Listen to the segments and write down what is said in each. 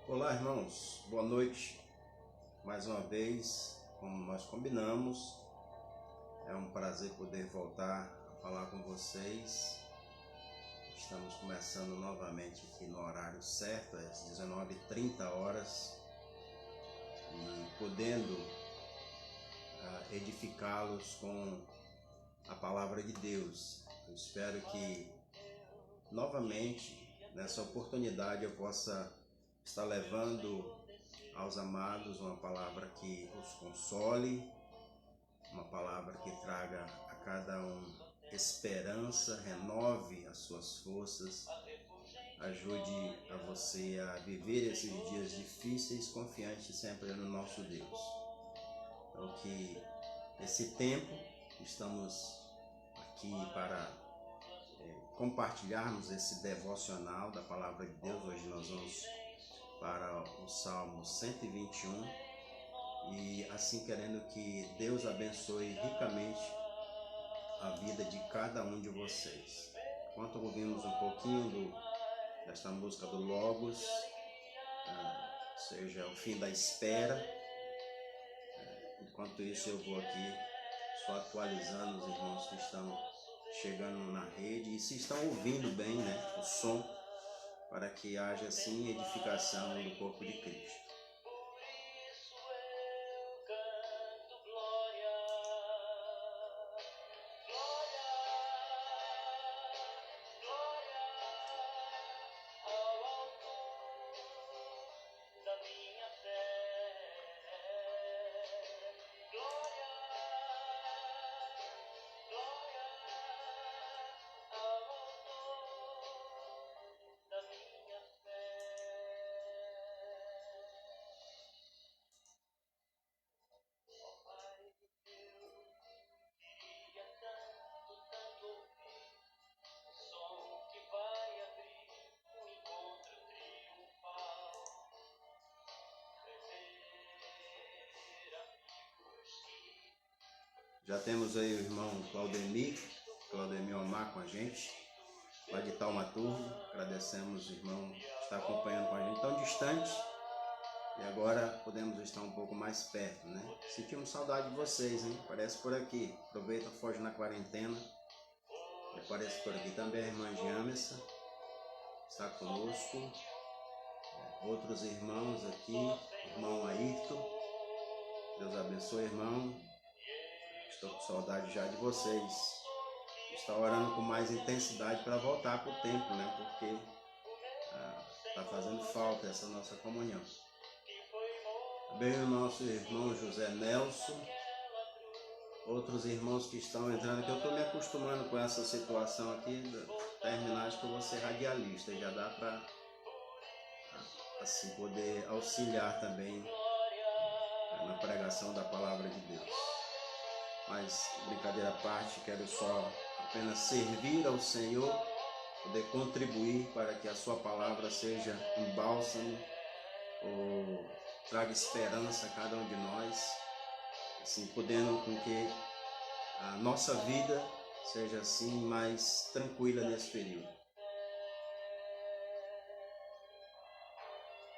Olá, irmãos, boa noite. Mais uma vez, como nós combinamos, é um prazer poder voltar a falar com vocês. Estamos começando novamente aqui no horário certo, às 19h30 e podendo edificá-los com a palavra de Deus. Eu espero que novamente nessa oportunidade eu possa estar levando aos amados uma palavra que os console, uma palavra que traga a cada um esperança, renove as suas forças, ajude a você a viver esses dias difíceis, confiante sempre no nosso Deus. Então que esse tempo estamos aqui para compartilharmos esse devocional da palavra de Deus. Hoje nós vamos para o Salmo 121 e assim querendo que Deus abençoe ricamente a vida de cada um de vocês. Enquanto ouvimos um pouquinho desta música do Logos, seja o fim da espera, enquanto isso eu vou aqui só atualizando os irmãos que estão chegando na rede e se estão ouvindo bem, o som, para que haja assim edificação do corpo de Cristo. Já temos aí o irmão Claudemir Omar com a gente, lá de Taumaturgo. Agradecemos o irmão que está acompanhando com a gente tão distante e agora podemos estar um pouco mais perto, Sentimos saudade de vocês, Aparece por aqui. Aproveita, foge na quarentena. E aparece por aqui também a irmã Giamessa, está conosco. Outros irmãos aqui, irmão Ayrton. Deus abençoe, irmão. Estou com saudade já de vocês. Estou orando com mais intensidade para voltar para o templo, Porque está fazendo falta essa nossa comunhão. Também o nosso irmão José Nelson. Outros irmãos que estão entrando aqui. Eu estou me acostumando com essa situação aqui. Terminar, acho que eu vou ser radialista. Já dá para assim poder auxiliar também na pregação da palavra de Deus. Mas, brincadeira à parte, quero só apenas servir ao Senhor, poder contribuir para que a sua palavra seja um bálsamo, ou traga esperança a cada um de nós, assim, podendo com que a nossa vida seja assim mais tranquila nesse período.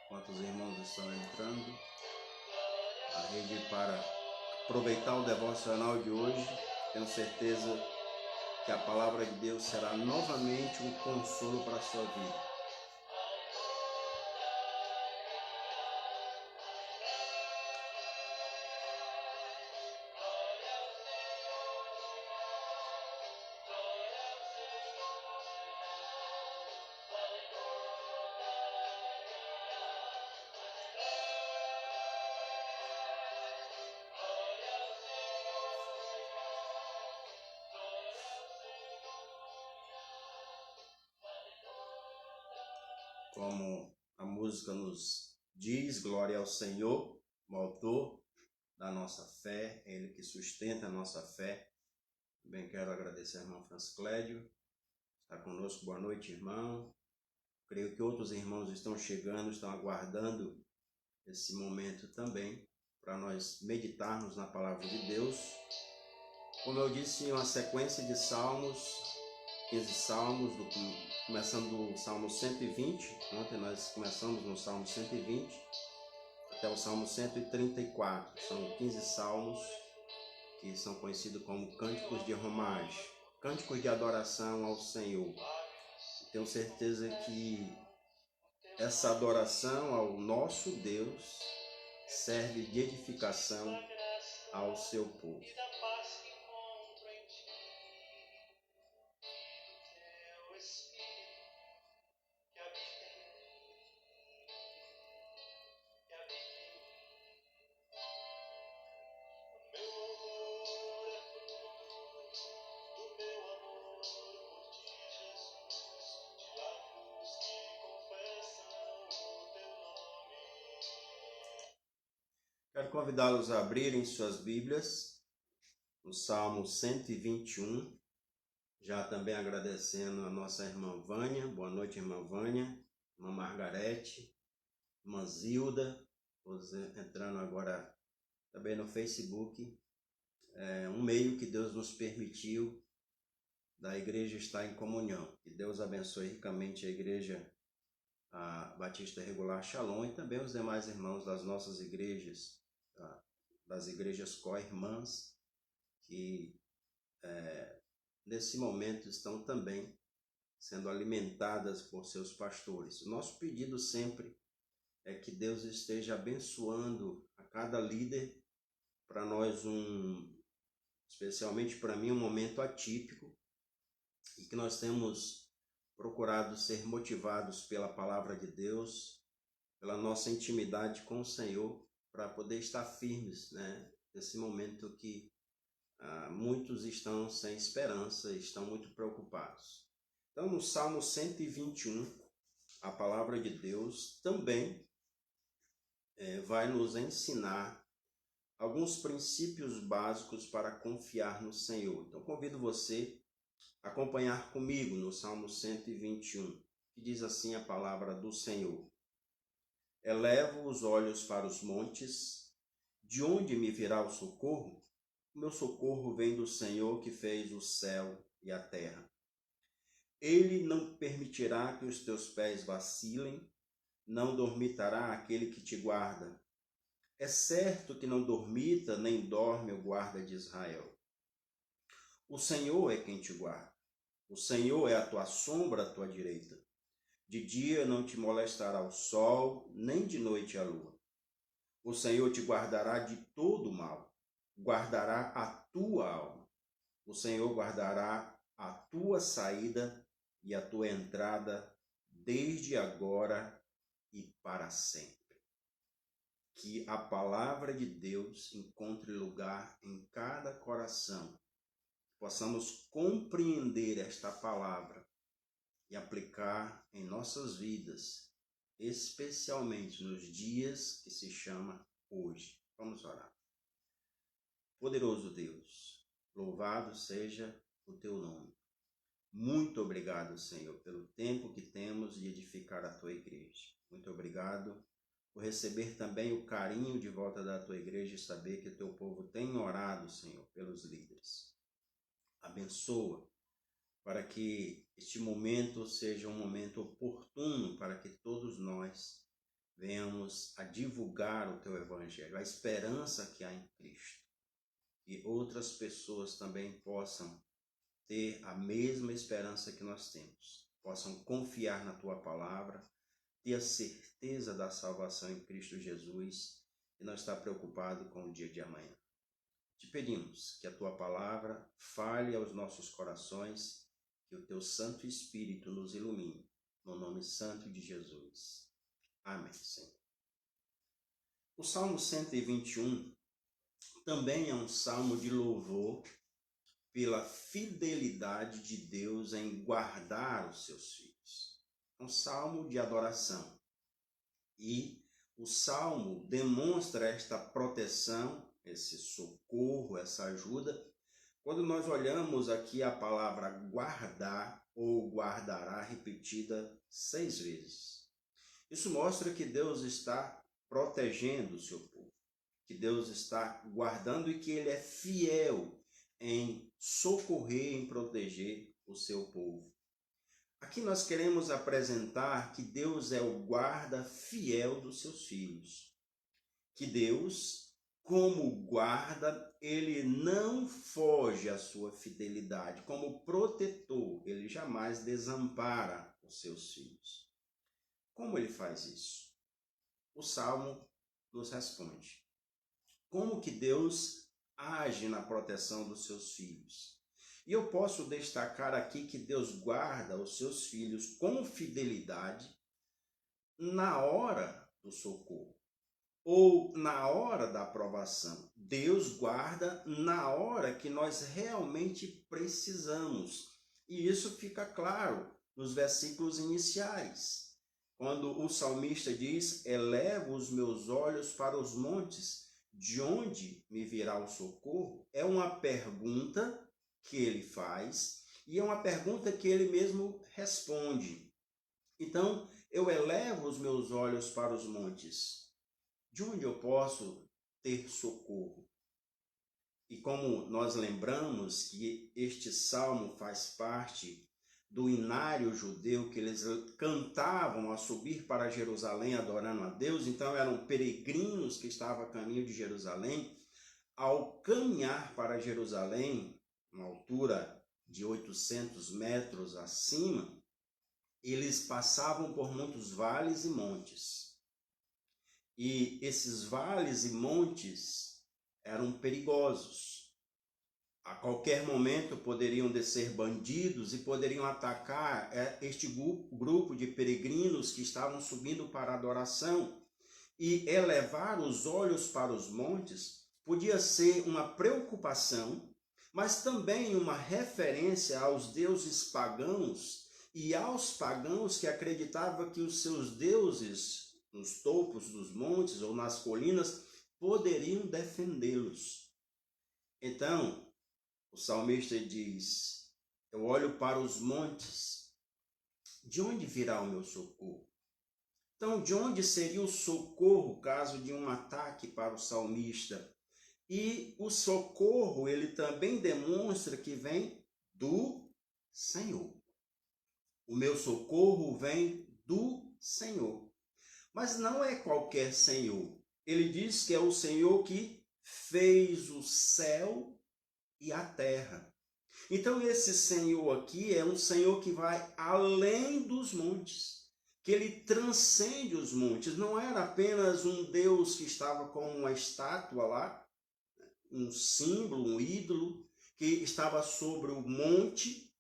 Quantos irmãos estão entrando a rede para aproveitar o devocional de hoje, tenho certeza que a palavra de Deus será novamente um consolo para a sua vida. Como a música nos diz, glória ao Senhor, o autor da nossa fé, Ele que sustenta a nossa fé. Também quero agradecer ao irmão Francisco Clédio, está conosco. Boa noite, irmão. Creio que outros irmãos estão chegando, estão aguardando esse momento também, para nós meditarmos na palavra de Deus. Como eu disse, uma sequência de salmos, 15 salmos começando o Salmo 120. Ontem nós começamos no Salmo 120 até o Salmo 134. São 15 salmos que são conhecidos como cânticos de romagem, cânticos de adoração ao Senhor. Tenho certeza que essa adoração ao nosso Deus serve de edificação ao seu povo. Quero convidá-los a abrirem suas Bíblias no Salmo 121, já também agradecendo a nossa irmã Vânia. Boa noite, irmã Vânia, irmã Margarete, irmã Zilda, entrando agora também no Facebook. É um meio que Deus nos permitiu da igreja estar em comunhão. Que Deus abençoe ricamente a igreja Batista Regular Shalom e também os demais irmãos das nossas igrejas, das igrejas co-irmãs, que nesse momento estão também sendo alimentadas por seus pastores. O nosso pedido sempre é que Deus esteja abençoando a cada líder, para nós especialmente para mim, um momento atípico, e que nós temos procurado ser motivados pela palavra de Deus, pela nossa intimidade com o Senhor, para poder estar firmes, né? Nesse momento que muitos estão sem esperança, estão muito preocupados. Então, no Salmo 121, a palavra de Deus também vai nos ensinar alguns princípios básicos para confiar no Senhor. Então, convido você a acompanhar comigo no Salmo 121, que diz assim a palavra do Senhor: Elevo os olhos para os montes, de onde me virá o socorro? O meu socorro vem do Senhor que fez o céu e a terra. Ele não permitirá que os teus pés vacilem, não dormitará aquele que te guarda. É certo que não dormita nem dorme o guarda de Israel. O Senhor é quem te guarda. O Senhor é a tua sombra à tua direita. De dia não te molestará o sol, nem de noite a lua. O Senhor te guardará de todo mal, guardará a tua alma. O Senhor guardará a tua saída e a tua entrada, desde agora e para sempre. Que a palavra de Deus encontre lugar em cada coração, possamos compreender esta palavra e aplicar em nossas vidas, especialmente nos dias que se chama hoje. Vamos orar. Poderoso Deus, louvado seja o teu nome. Muito obrigado, Senhor, pelo tempo que temos de edificar a tua igreja. Muito obrigado por receber também o carinho de volta da tua igreja e saber que o teu povo tem orado, Senhor, pelos líderes. Abençoa para que este momento seja um momento oportuno para que todos nós venhamos a divulgar o teu evangelho, a esperança que há em Cristo. E outras pessoas também possam ter a mesma esperança que nós temos, possam confiar na tua palavra, ter a certeza da salvação em Cristo Jesus e não estar preocupado com o dia de amanhã. Te pedimos que a tua palavra fale aos nossos corações, que o teu Santo Espírito nos ilumine, no nome santo de Jesus. Amém, Senhor. O Salmo 121 também é um salmo de louvor pela fidelidade de Deus em guardar os seus filhos. É um salmo de adoração. E o salmo demonstra esta proteção, esse socorro, essa ajuda. Quando nós olhamos aqui a palavra guardar ou guardará repetida 6 vezes. Isso mostra que Deus está protegendo o seu povo, que Deus está guardando e que Ele é fiel em socorrer, em proteger o seu povo. Aqui nós queremos apresentar que Deus é o guarda fiel dos seus filhos. Que Deus, como guarda, ele não foge à sua fidelidade. Como protetor, ele jamais desampara os seus filhos. Como ele faz isso? O Salmo nos responde. Como que Deus age na proteção dos seus filhos? E eu posso destacar aqui que Deus guarda os seus filhos com fidelidade na hora do socorro ou na hora da aprovação. Deus guarda na hora que nós realmente precisamos. E isso fica claro nos versículos iniciais. Quando o salmista diz: elevo os meus olhos para os montes, de onde me virá o socorro? É uma pergunta que ele faz e é uma pergunta que ele mesmo responde. Então, eu elevo os meus olhos para os montes. De onde eu posso ter socorro? E como nós lembramos que este salmo faz parte do inário judeu que eles cantavam a subir para Jerusalém adorando a Deus, então eram peregrinos que estavam a caminho de Jerusalém. Ao caminhar para Jerusalém, uma altura de 800 metros acima, eles passavam por muitos vales e montes. E esses vales e montes eram perigosos. A qualquer momento poderiam descer bandidos e poderiam atacar este grupo de peregrinos que estavam subindo para a adoração. E elevar os olhos para os montes podia ser uma preocupação, mas também uma referência aos deuses pagãos e aos pagãos que acreditavam que os seus deuses, nos topos dos montes ou nas colinas, poderiam defendê-los. Então, o salmista diz: eu olho para os montes, de onde virá o meu socorro? Então, de onde seria o socorro caso de um ataque para o salmista? E o socorro, ele também demonstra que vem do Senhor. O meu socorro vem do Senhor. Mas não é qualquer Senhor. Ele diz que é o Senhor que fez o céu e a terra. Então esse Senhor aqui é um Senhor que vai além dos montes, que ele transcende os montes. Não era apenas um Deus que estava como uma estátua lá, um símbolo, um ídolo, que estava sobre o monte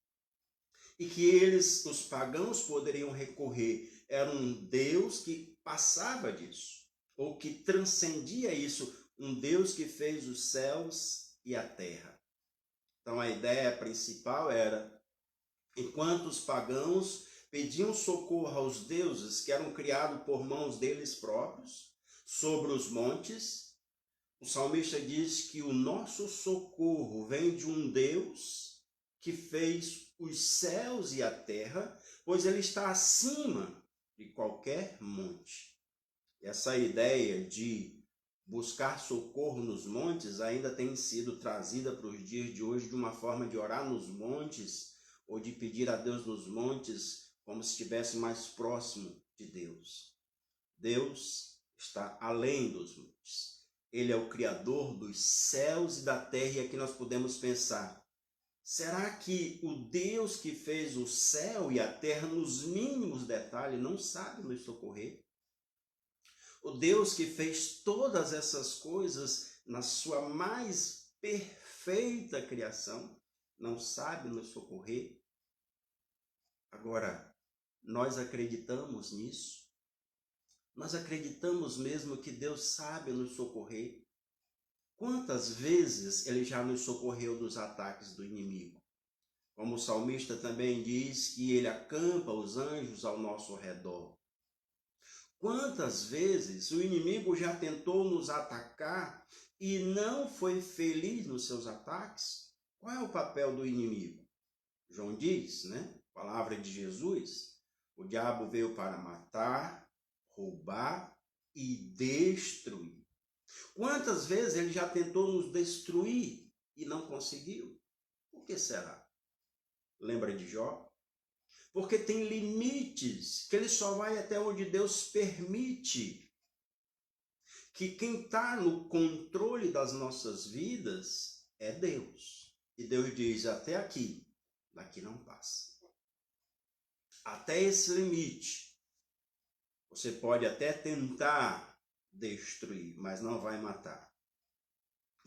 e que eles, os pagãos, poderiam recorrer. Era um Deus que passava disso, ou que transcendia isso, um Deus que fez os céus e a terra. Então a ideia principal era, enquanto os pagãos pediam socorro aos deuses que eram criados por mãos deles próprios, sobre os montes, o salmista diz que o nosso socorro vem de um Deus que fez os céus e a terra, pois ele está acima de qualquer monte. Essa ideia de buscar socorro nos montes ainda tem sido trazida para os dias de hoje de uma forma de orar nos montes ou de pedir a Deus nos montes como se estivesse mais próximo de Deus. Deus está além dos montes. Ele é o Criador dos céus e da terra, e aqui nós podemos pensar, será que o Deus que fez o céu e a terra nos mínimos detalhes não sabe nos socorrer? O Deus que fez todas essas coisas na sua mais perfeita criação não sabe nos socorrer? Agora, nós acreditamos nisso? Nós acreditamos mesmo que Deus sabe nos socorrer? Quantas vezes ele já nos socorreu dos ataques do inimigo? Como o salmista também diz que ele acampa os anjos ao nosso redor. Quantas vezes o inimigo já tentou nos atacar e não foi feliz nos seus ataques? Qual é o papel do inimigo? João diz, palavra de Jesus, o diabo veio para matar, roubar e destruir. Quantas vezes ele já tentou nos destruir e não conseguiu? Por que será? Lembra de Jó? Porque tem limites, que ele só vai até onde Deus permite. Que quem está no controle das nossas vidas é Deus. E Deus diz, até aqui, daqui não passa. Até esse limite, você pode até tentar destruir, mas não vai matar.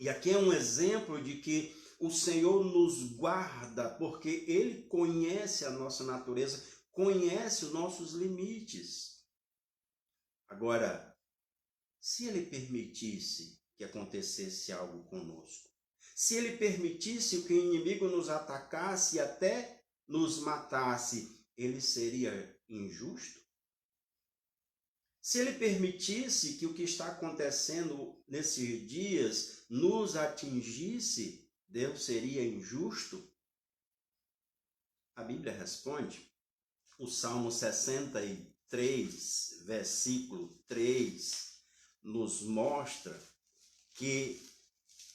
E aqui é um exemplo de que o Senhor nos guarda, porque Ele conhece a nossa natureza, conhece os nossos limites. Agora, se Ele permitisse que acontecesse algo conosco, se Ele permitisse que o inimigo nos atacasse e até nos matasse, Ele seria injusto? Se Ele permitisse que o que está acontecendo nesses dias nos atingisse, Deus seria injusto? A Bíblia responde, o Salmo 63, versículo 3, nos mostra que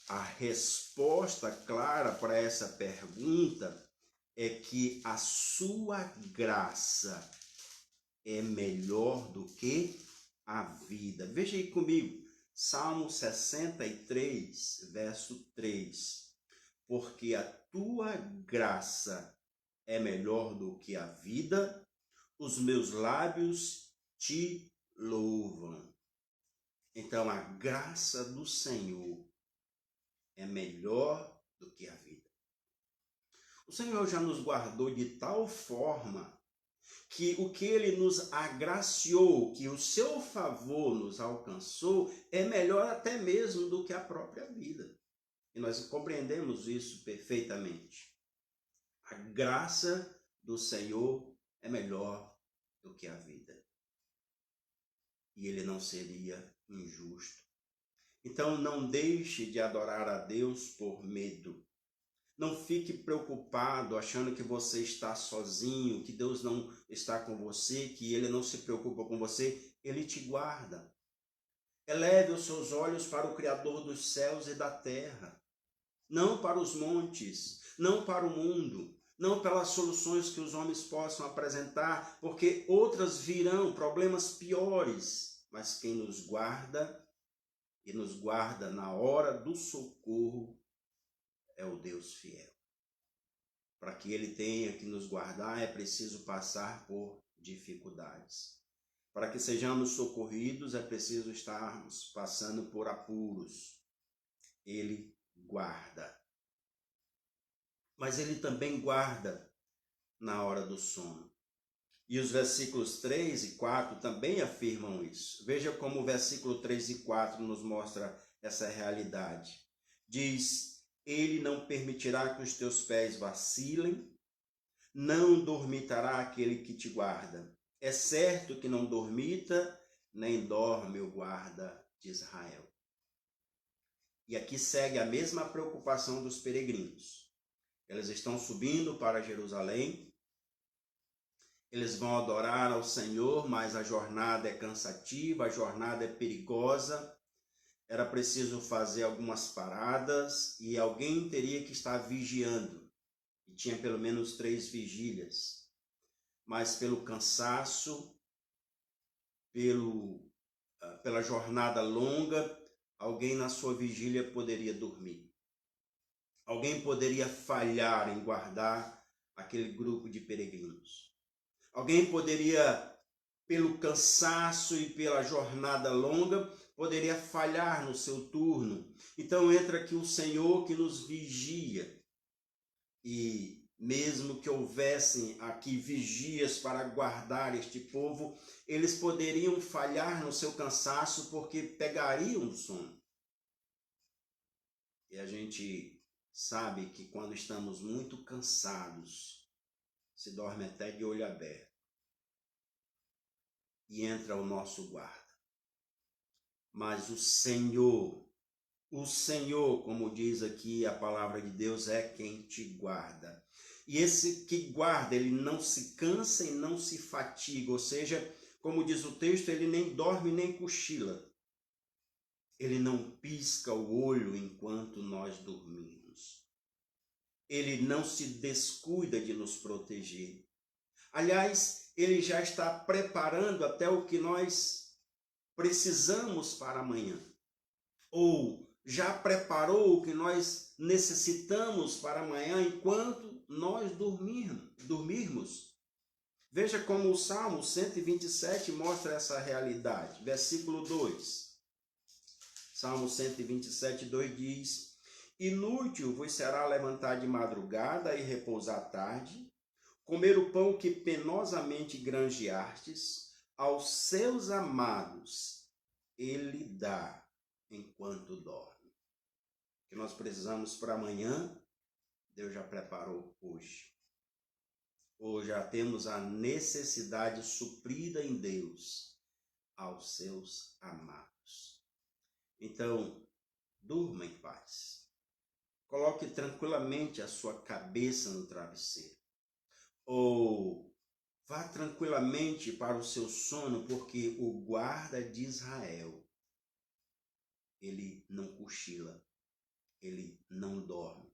a resposta clara para essa pergunta é que a sua graça é melhor do que a vida. Veja aí comigo, Salmo 63, verso 3. Porque a tua graça é melhor do que a vida, os meus lábios te louvam. Então, a graça do Senhor é melhor do que a vida. O Senhor já nos guardou de tal forma que o que Ele nos agraciou, que o seu favor nos alcançou, é melhor até mesmo do que a própria vida. E nós compreendemos isso perfeitamente. A graça do Senhor é melhor do que a vida. E Ele não seria injusto. Então não deixe de adorar a Deus por medo. Não fique preocupado achando que você está sozinho, que Deus não está com você, que Ele não se preocupa com você. Ele te guarda. Eleve os seus olhos para o Criador dos céus e da terra. Não para os montes, não para o mundo, não pelas soluções que os homens possam apresentar, porque outras virão, problemas piores. Mas quem nos guarda e nos guarda na hora do socorro é o Deus fiel. Para que Ele tenha que nos guardar, é preciso passar por dificuldades. Para que sejamos socorridos, é preciso estarmos passando por apuros. Ele guarda. Mas Ele também guarda na hora do sono. E os versículos 3 e 4 também afirmam isso. Veja como o versículo 3 e 4 nos mostra essa realidade. Diz, Ele não permitirá que os teus pés vacilem, não dormitará aquele que te guarda. É certo que não dormita, nem dorme o guarda de Israel. E aqui segue a mesma preocupação dos peregrinos. Eles estão subindo para Jerusalém, eles vão adorar ao Senhor, mas a jornada é cansativa, a jornada é perigosa. Era preciso fazer algumas paradas e alguém teria que estar vigiando. E tinha pelo menos 3 vigílias. Mas pelo cansaço, pela jornada longa, alguém na sua vigília poderia dormir. Alguém poderia falhar em guardar aquele grupo de peregrinos. Alguém poderia, pelo cansaço e pela jornada longa, poderia falhar no seu turno. Então entra aqui o Senhor que nos vigia. E mesmo que houvessem aqui vigias para guardar este povo, eles poderiam falhar no seu cansaço porque pegariam o sono. E a gente sabe que quando estamos muito cansados, se dorme até de olho aberto. E entra o nosso guarda. Mas o Senhor, como diz aqui a palavra de Deus, é quem te guarda. E esse que guarda, ele não se cansa e não se fatiga. Ou seja, como diz o texto, ele nem dorme nem cochila. Ele não pisca o olho enquanto nós dormimos. Ele não se descuida de nos proteger. Aliás, ele já está preparando até o que nós precisamos para amanhã. Ou já preparou o que nós necessitamos para amanhã enquanto nós dormirmos. Veja como o Salmo 127 mostra essa realidade. Versículo 2. Salmo 127, 2 diz: Inútil vos será levantar de madrugada e repousar à tarde, comer o pão que penosamente granjeastes, aos seus amados ele dá enquanto dorme. O que nós precisamos para amanhã, Deus já preparou hoje. Ou já temos a necessidade suprida em Deus aos seus amados. Então, durma em paz. Coloque tranquilamente a sua cabeça no travesseiro. Ou vá tranquilamente para o seu sono, porque o guarda de Israel, ele não cochila, ele não dorme.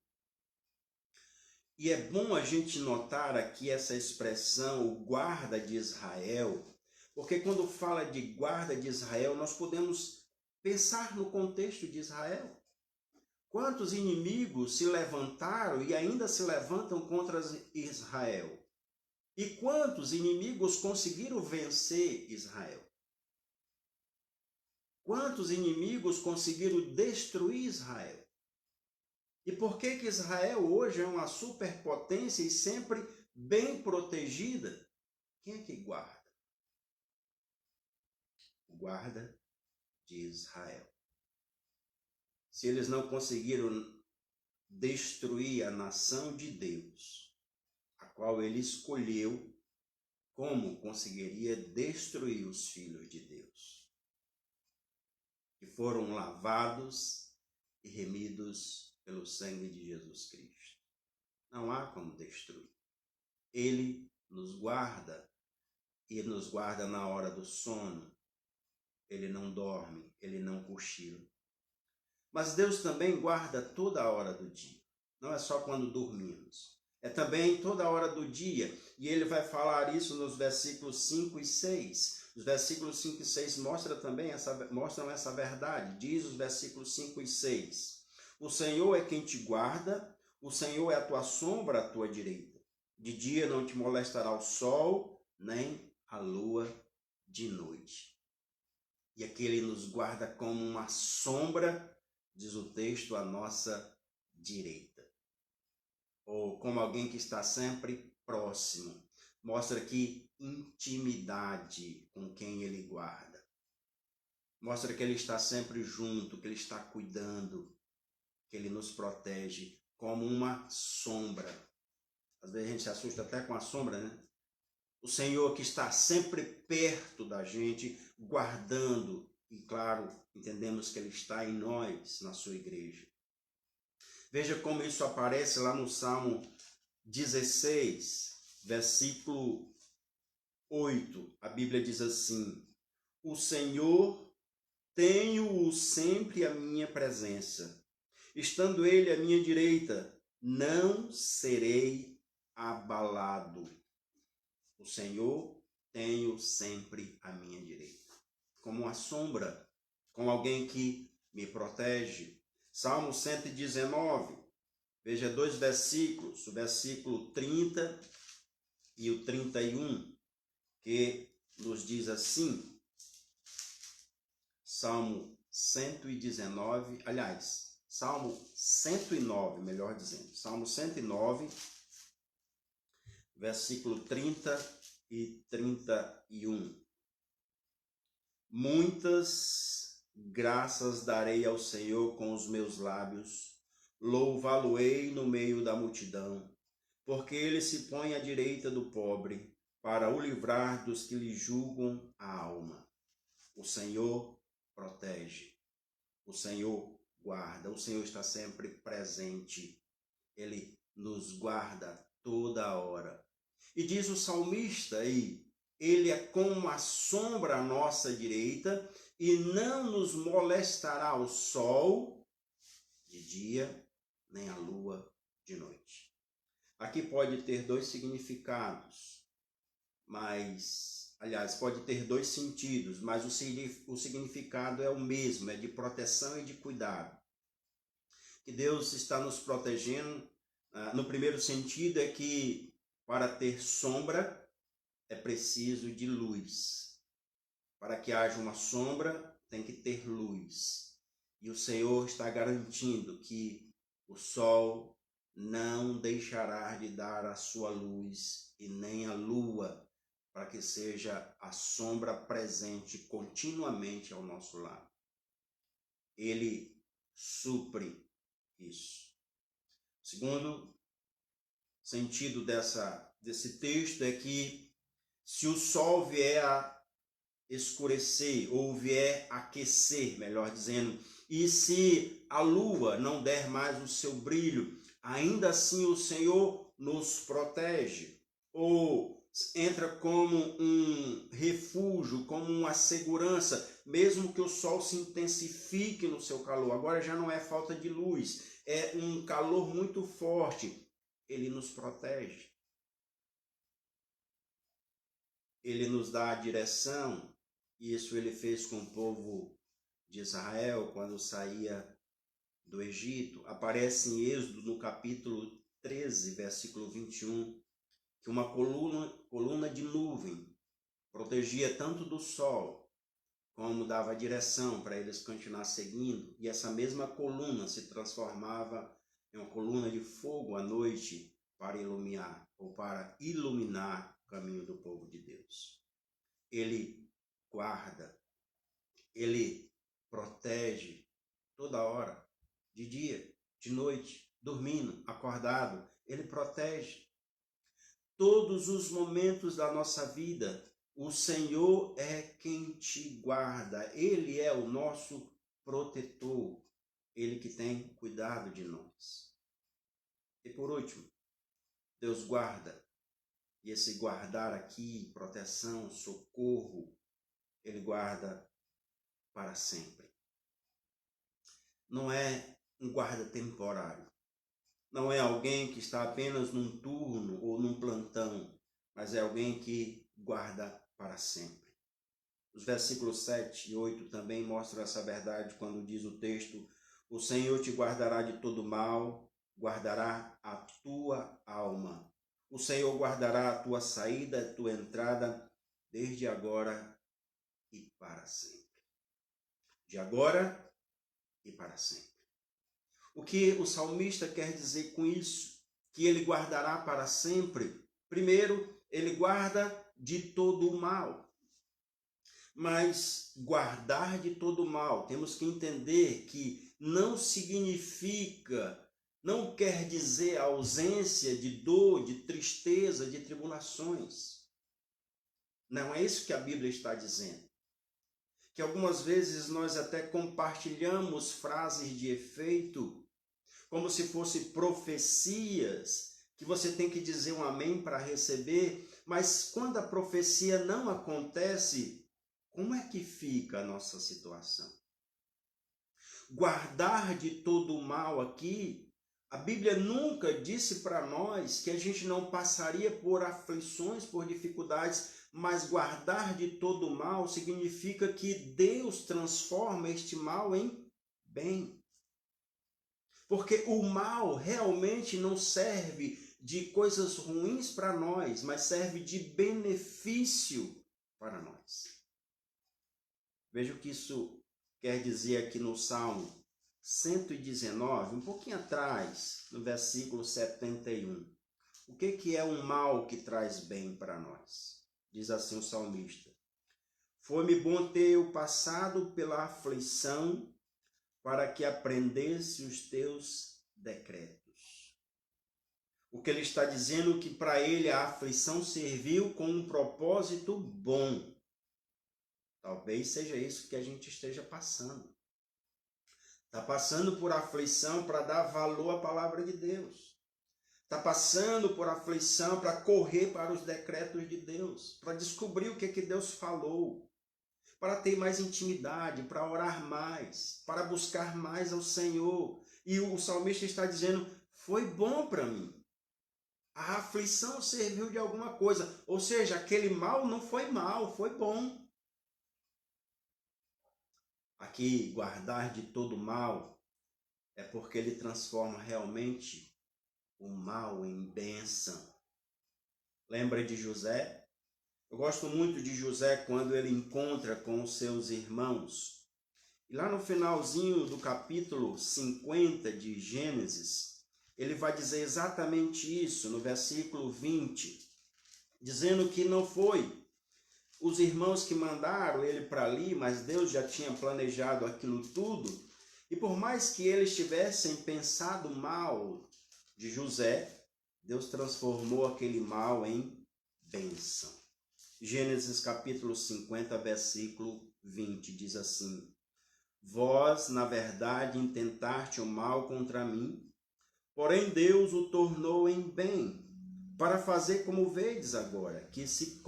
E é bom a gente notar aqui essa expressão, o guarda de Israel, porque quando fala de guarda de Israel, nós podemos pensar no contexto de Israel. Quantos inimigos se levantaram e ainda se levantam contra Israel? E quantos inimigos conseguiram vencer Israel? Quantos inimigos conseguiram destruir Israel? E por que Israel hoje é uma superpotência e sempre bem protegida? Quem é que guarda? O guarda de Israel. Se eles não conseguiram destruir a nação de Deus, a qual ele escolheu, como conseguiria destruir os filhos de Deus, que foram lavados e remidos pelo sangue de Jesus Cristo? Não há como destruir. Ele nos guarda e nos guarda na hora do sono. Ele não dorme, ele não cochila. Mas Deus também guarda toda a hora do dia. Não é só quando dormimos. É também toda a hora do dia. E ele vai falar isso nos versículos 5 e 6. Os versículos 5 e 6 mostram essa verdade. Diz os versículos 5 e 6. O Senhor é quem te guarda, o Senhor é a tua sombra à tua direita. De dia não te molestará o sol, nem a lua de noite. E aqui ele nos guarda como uma sombra, diz o texto, à nossa direita. Ou como alguém que está sempre próximo. Mostra aqui intimidade com quem ele guarda. Mostra que ele está sempre junto, que ele está cuidando, que ele nos protege como uma sombra. Às vezes a gente se assusta até com a sombra, né? O Senhor que está sempre perto da gente, guardando. E claro, entendemos que ele está em nós, na sua igreja. Veja como isso aparece lá no Salmo 16, versículo 8. A Bíblia diz assim: O Senhor, tenho-o sempre à minha presença. Estando ele à minha direita, não serei abalado. O Senhor, tenho sempre à minha direita. Como uma sombra, como alguém que me protege. Salmo 119, veja dois versículos, o versículo 30 e o 31, que nos diz assim. Salmo 119, aliás, Salmo 109, melhor dizendo. Salmo 109, versículo 30 e 31. Muitas graças darei ao Senhor com os meus lábios, louvá-lo-ei no meio da multidão, porque ele se põe à direita do pobre, para o livrar dos que lhe julgam a alma. O Senhor protege, o Senhor guarda, o Senhor está sempre presente, ele nos guarda toda a hora. E diz o salmista aí, ele é como a sombra à nossa direita e não nos molestará o sol de dia, nem a lua de noite. Aqui pode ter dois significados. mas, aliás, pode ter dois sentidos, mas o significado é o mesmo, é de proteção e de cuidado. Que Deus está nos protegendo, no primeiro sentido é que para ter sombra é preciso de luz. Para que haja uma sombra tem que ter luz. E o Senhor está garantindo que o sol não deixará de dar a sua luz e nem a lua, para que seja a sombra presente continuamente ao nosso lado. Ele supre isso. Segundo sentido desse texto é que se o sol vier a escurecer ou vier a aquecer, melhor dizendo, e se a lua não der mais o seu brilho, ainda assim o Senhor nos protege, ou entra como um refúgio, como uma segurança, mesmo que o sol se intensifique no seu calor. Agora já não é falta de luz, é um calor muito forte. Ele nos protege. Ele nos dá a direção. Isso ele fez com o povo de Israel quando saía do Egito. Aparece em Êxodo, no capítulo 13, versículo 21, que uma coluna de nuvem protegia tanto do sol, como dava direção para eles continuar seguindo. E essa mesma coluna se transformava em uma coluna de fogo à noite para iluminar o caminho do povo de Deus. Ele guarda, ele protege toda hora, de dia, de noite, dormindo, acordado, ele protege. Todos os momentos da nossa vida, o Senhor é quem te guarda, ele é o nosso protetor, ele que tem cuidado de nós. E por último, Deus guarda, e esse guardar aqui, proteção, socorro, ele guarda para sempre. Não é um guarda temporário. Não é alguém que está apenas num turno ou num plantão, mas é alguém que guarda para sempre. Os versículos 7 e 8 também mostram essa verdade quando diz o texto: o Senhor te guardará de todo mal, guardará a tua alma. O Senhor guardará a tua saída, a tua entrada, desde agora e para sempre. De agora e para sempre. O que o salmista quer dizer com isso? Que ele guardará para sempre. Primeiro, ele guarda de todo o mal. Mas guardar de todo o mal, temos que entender que não significa, não quer dizer a ausência de dor, de tristeza, de tribulações. Não é isso que a Bíblia está dizendo. Que algumas vezes nós até compartilhamos frases de efeito, como se fossem profecias, que você tem que dizer um amém para receber, mas quando a profecia não acontece, como é que fica a nossa situação? Guardar de todo o mal aqui, a Bíblia nunca disse para nós que a gente não passaria por aflições, por dificuldades, mas guardar de todo o mal significa que Deus transforma este mal em bem. Porque o mal realmente não serve de coisas ruins para nós, mas serve de benefício para nós. Veja o que isso quer dizer aqui no Salmo 119, um pouquinho atrás, no versículo 71. O que é um mal que traz bem para nós? Diz assim o salmista: foi-me bom ter eu passado pela aflição, para que aprendesse os teus decretos. O que ele está dizendo é que para ele a aflição serviu com um propósito bom. Talvez seja isso que a gente esteja passando. Está passando por aflição para dar valor à palavra de Deus. Está passando por aflição para correr para os decretos de Deus, para descobrir o que Deus falou, para ter mais intimidade, para orar mais, para buscar mais ao Senhor. E o salmista está dizendo: foi bom para mim. A aflição serviu de alguma coisa. Ou seja, aquele mal não foi mal, foi bom. Aqui, guardar de todo mal é porque ele transforma realmente o mal em bênção. Lembra de José? Eu gosto muito de José quando ele encontra com os seus irmãos. E lá no finalzinho do capítulo 50 de Gênesis, ele vai dizer exatamente isso, no versículo 20, dizendo que não foi os irmãos que mandaram ele para ali, mas Deus já tinha planejado aquilo tudo. E por mais que eles tivessem pensado mal de José, Deus transformou aquele mal em bênção. Gênesis capítulo 50, versículo 20, diz assim: Vós, na verdade, intentaste o mal contra mim, porém Deus o tornou em bem, para fazer como vedes agora, que se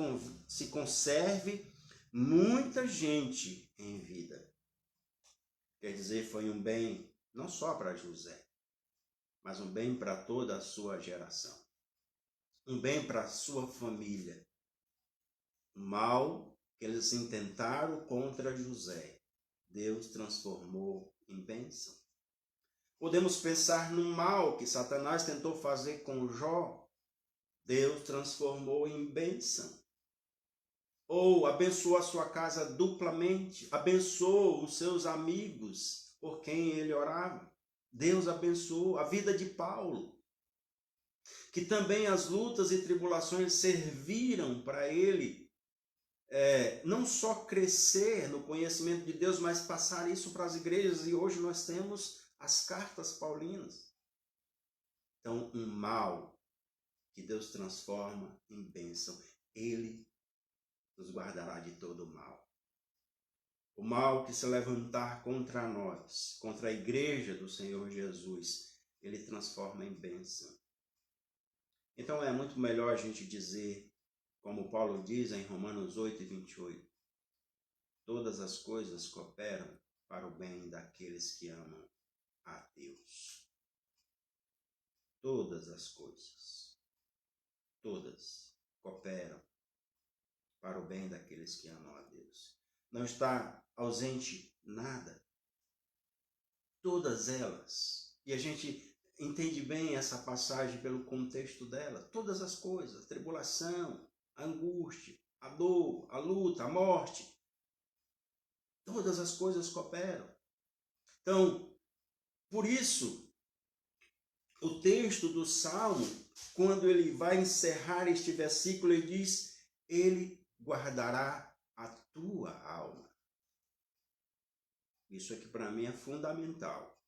conserve muita gente em vida. Quer dizer, foi um bem não só para José, mas um bem para toda a sua geração. Um bem para a sua família. O mal que eles intentaram contra José, Deus transformou em bênção. Podemos pensar no mal que Satanás tentou fazer com Jó, Deus transformou em bênção. Ou abençoou a sua casa duplamente, abençoou os seus amigos por quem ele orava. Deus abençoou a vida de Paulo, que também as lutas e tribulações serviram para ele não só crescer no conhecimento de Deus, mas passar isso para as igrejas. E hoje nós temos as cartas paulinas. Então, um mal que Deus transforma em bênção. Ele nos guardará de todo o mal. O mal que se levantar contra nós, contra a igreja do Senhor Jesus, ele transforma em bênção. Então é muito melhor a gente dizer, como Paulo diz em Romanos 8, 28, todas as coisas cooperam para o bem daqueles que amam a Deus. Todas as coisas, todas cooperam para o bem daqueles que amam a Deus. Não está ausente nada. Todas elas. E a gente entende bem essa passagem pelo contexto dela. Todas as coisas, a tribulação, a angústia, a dor, a luta, a morte. Todas as coisas cooperam. Então, por isso, o texto do Salmo, quando ele vai encerrar este versículo, ele diz: Ele guardará a tua alma. Isso aqui para mim é fundamental.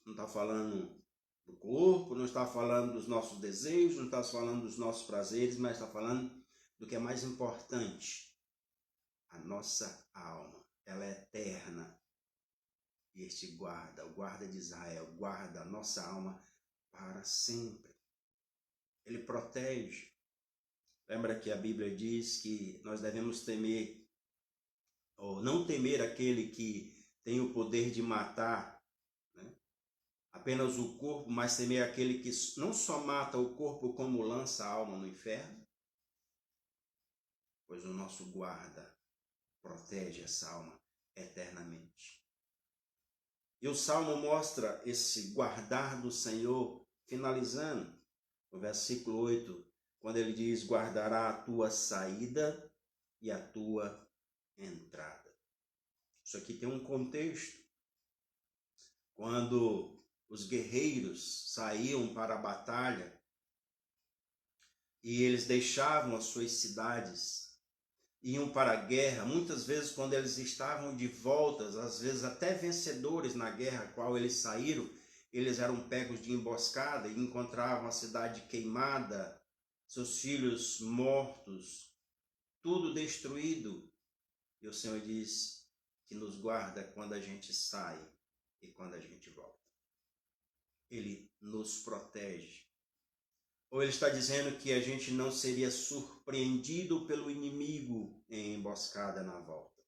Não está falando do corpo, não está falando dos nossos desejos, não está falando dos nossos prazeres, mas está falando do que é mais importante. A nossa alma, ela é eterna. E este guarda, o guarda de Israel, guarda a nossa alma para sempre. Ele protege. Lembra que a Bíblia diz que nós devemos temer, ou não temer aquele que tem o poder de matar, né? Apenas o corpo, mas temer aquele que não só mata o corpo, como lança a alma no inferno? Pois o nosso guarda protege essa alma eternamente. E o Salmo mostra esse guardar do Senhor, finalizando no versículo 8, quando ele diz: guardará a tua saída e a tua entrada. Isso aqui tem um contexto. Quando os guerreiros saíam para a batalha e eles deixavam as suas cidades, iam para a guerra, muitas vezes quando eles estavam de volta, às vezes até vencedores na guerra a qual eles saíram, eles eram pegos de emboscada e encontravam a cidade queimada, seus filhos mortos, tudo destruído. E o Senhor diz que nos guarda quando a gente sai e quando a gente volta. Ele nos protege. Ou ele está dizendo que a gente não seria surpreendido pelo inimigo em emboscada na volta.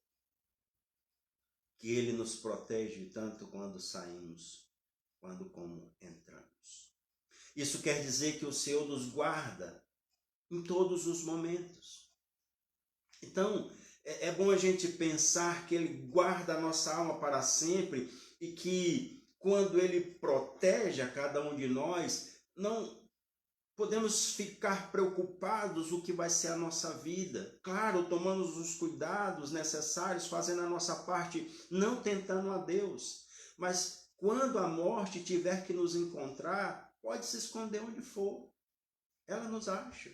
Que ele nos protege tanto quando saímos, quanto como entramos. Isso quer dizer que o Senhor nos guarda em todos os momentos. Então, é bom a gente pensar que Ele guarda a nossa alma para sempre e que quando Ele protege a cada um de nós, não podemos ficar preocupados o que vai ser a nossa vida. Claro, tomando os cuidados necessários, fazendo a nossa parte, não tentando a Deus. Mas quando a morte tiver que nos encontrar, pode se esconder onde for. Ela nos acha.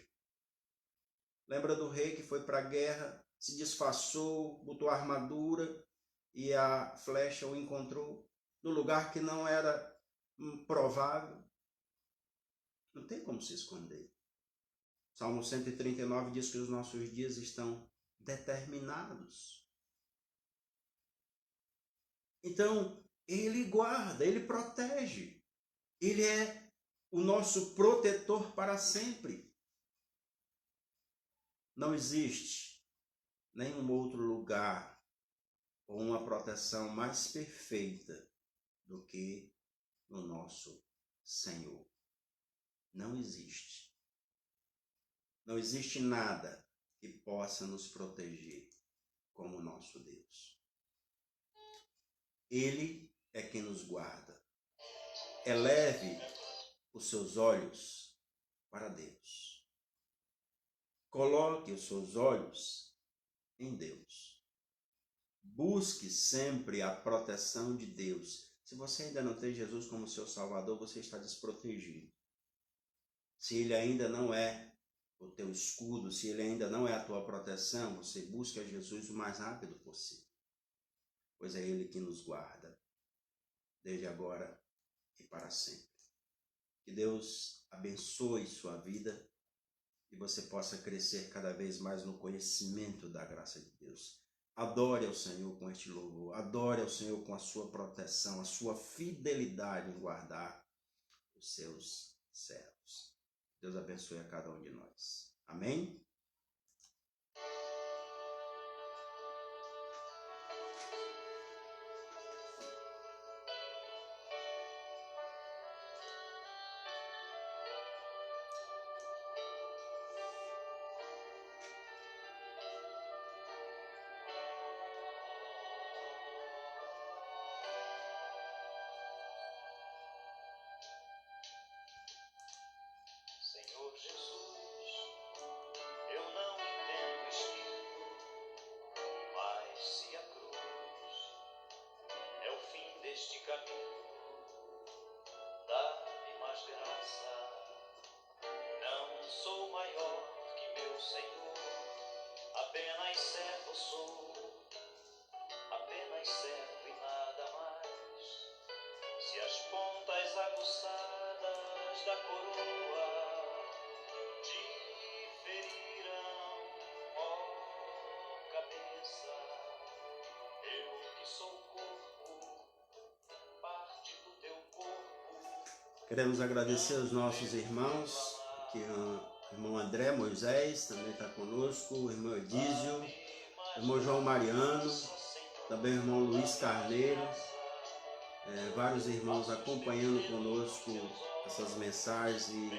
Lembra do rei que foi para a guerra, se disfarçou, botou a armadura e a flecha o encontrou no lugar que não era provável. Não tem como se esconder. Salmo 139 diz que os nossos dias estão determinados. Então, Ele guarda, Ele protege. Ele é o nosso protetor para sempre. Não existe nenhum outro lugar ou uma proteção mais perfeita do que no nosso Senhor. Não existe. Não existe nada que possa nos proteger como o nosso Deus. Ele é quem nos guarda. Eleve os seus olhos para Deus. Coloque os seus olhos em Deus. Busque sempre a proteção de Deus. Se você ainda não tem Jesus como seu Salvador, você está desprotegido. Se Ele ainda não é o teu escudo, se Ele ainda não é a tua proteção, você busca Jesus o mais rápido possível. Pois é Ele que nos guarda, desde agora e para sempre. Que Deus abençoe sua vida e você possa crescer cada vez mais no conhecimento da graça de Deus. Adore ao Senhor com este louvor, adore ao Senhor com a sua proteção, a sua fidelidade em guardar os seus servos. Deus abençoe a cada um de nós. Amém? Senhor Jesus, eu não entendo o espírito, mas se a cruz é o fim deste caminho, dá-me mais graça. Não sou maior que meu Senhor, apenas servo sou, apenas servo e nada mais. Se as pontas aguçadas da coroa te feriram, ó cabeça, eu que sou corpo, parte do teu corpo. Queremos agradecer aos nossos irmãos, que o irmão André Moisés também está conosco, o irmão Edísio, o irmão João Mariano, também o irmão Luiz Carneiro, vários irmãos acompanhando conosco essas mensagens e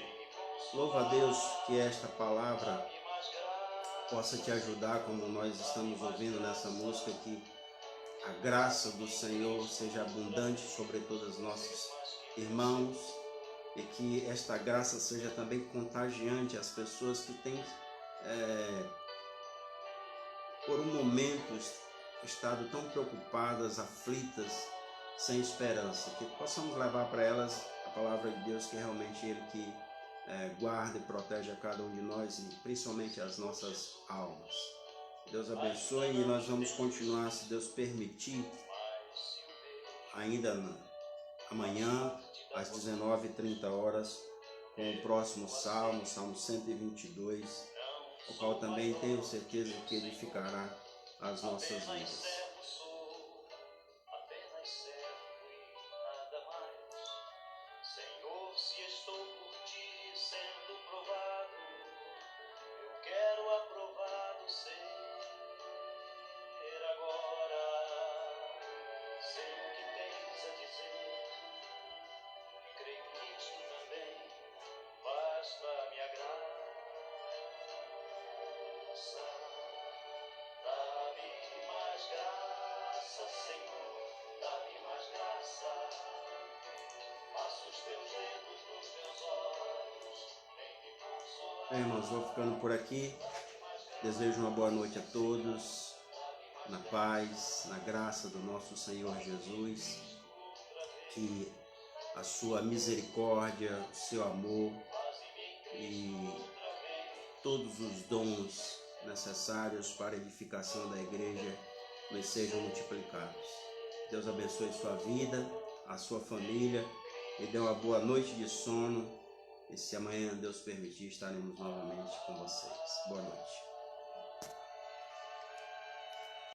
louva a Deus que esta palavra possa te ajudar, como nós estamos ouvindo nessa música, que a graça do Senhor seja abundante sobre todos os nossos irmãos e que esta graça seja também contagiante às pessoas que têm, por um momento, estado tão preocupadas, aflitas, sem esperança, que possamos levar para elas a palavra de Deus, que realmente Ele que guarda e protege a cada um de nós e principalmente as nossas almas. Deus abençoe e nós vamos continuar, se Deus permitir, ainda amanhã, às 19h30, com o próximo Salmo, Salmo 122, o qual também tenho certeza que edificará as nossas vidas. Senhor, se estou por ti sendo provado, eu quero aprovado ser agora. Sei o que tens a dizer, creio nisto também. Bem, irmãos, vou ficando por aqui. Desejo uma boa noite a todos, na paz, na graça do nosso Senhor Jesus, que a sua misericórdia, o seu amor e todos os dons necessários para a edificação da igreja nos sejam multiplicados. Deus abençoe sua vida, a sua família, e dê uma boa noite de sono. E se amanhã Deus permitir, estaremos novamente com vocês. Boa noite.